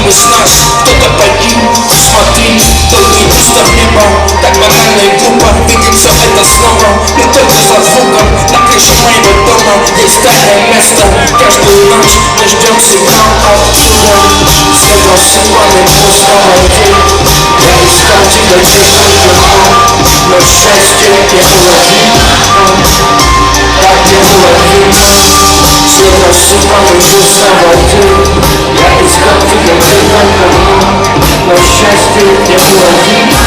одним из нас кто-то погиб. Смотри, долгий пусто в небо, так банально и глупо видеть все это снова. Не только за звуком, на крыше моего дома есть тайное место. Каждую ночь мы ждем сигнал оттуда. Свет рассыпанный пусто воды. Я искал тебя где только мог, но счастье не уловимо. Так не уловимо. Свет рассыпанный пусто воды. Я искал тебя где только мог, но счастье не уловимо.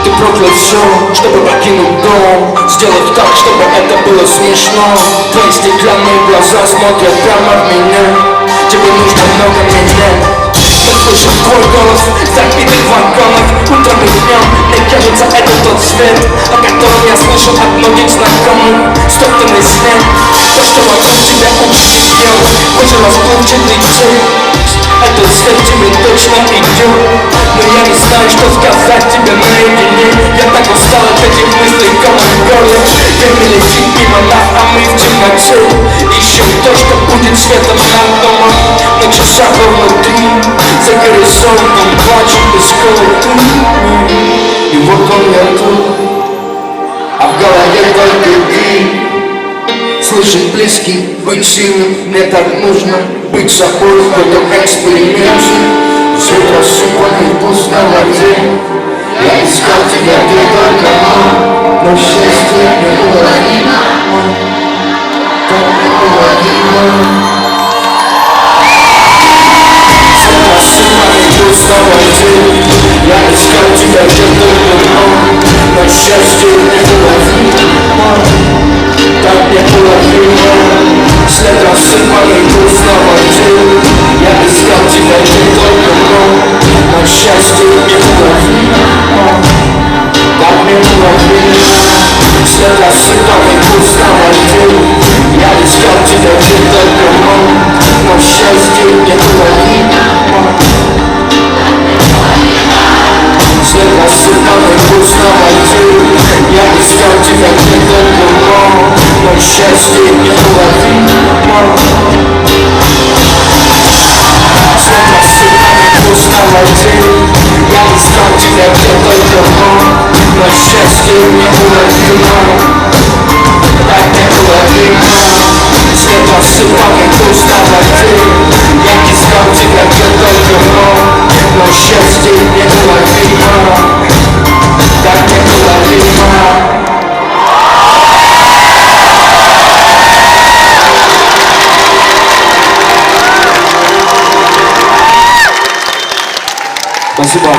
Ты проклял все, чтобы покинуть дом, сделать так, чтобы это было смешно. Твои стеклянные глаза смотрят прямо в меня. Тебе нужно много меня. Мы слышим твой голос в забитых вагонах. Утром и днем, мне кажется, это тот свет, о котором я слышал от многих знакомых. Стоптанный снег, то, что вокруг тебя увидеть дело, очень расплывчатый цвет. Этот свет тебе точно идет, но я не знаю, что сказать тебе наедине. Я так устал от этих мыслей, комом в горле. Время летит мимо нас, а мы в темноте ищем то, что будет светом над домом. На часах внутри, за горизонтом плачет бескровный ты. И вот он я тут, а в голове только ты. Слышать близкий, быть сильным, мне так нужно быть собой в этом эксперименте. Свет рассыпанный пусто в воде. Я искал тебя где только мог, но счастье не уловимо. Так не уловимо. Свет рассыпанный пусто в воде. Я искал тебя где только мог, но счастье не уловимо. Так не уловимо. След рассыпанный пусто в воде. Я искал тебя где только мог, но счастье не уловимо. Так не уловимо. След рассыпанный пусто в воде. Я искал тебя где только мог, но счастье не уловимо. След рассыпанный пусто в воде. Я искал тебя где только мог, но счастье не уловимо. Свет рассыпанный пусто в воде. Я искал тебя где только мог, но счастье не уловимо. Так не уловимо. Свет рассыпанный пусто в воде. Я искал тебя где только мог, но счастье не уловимо. Так не уловимо. Спасибо.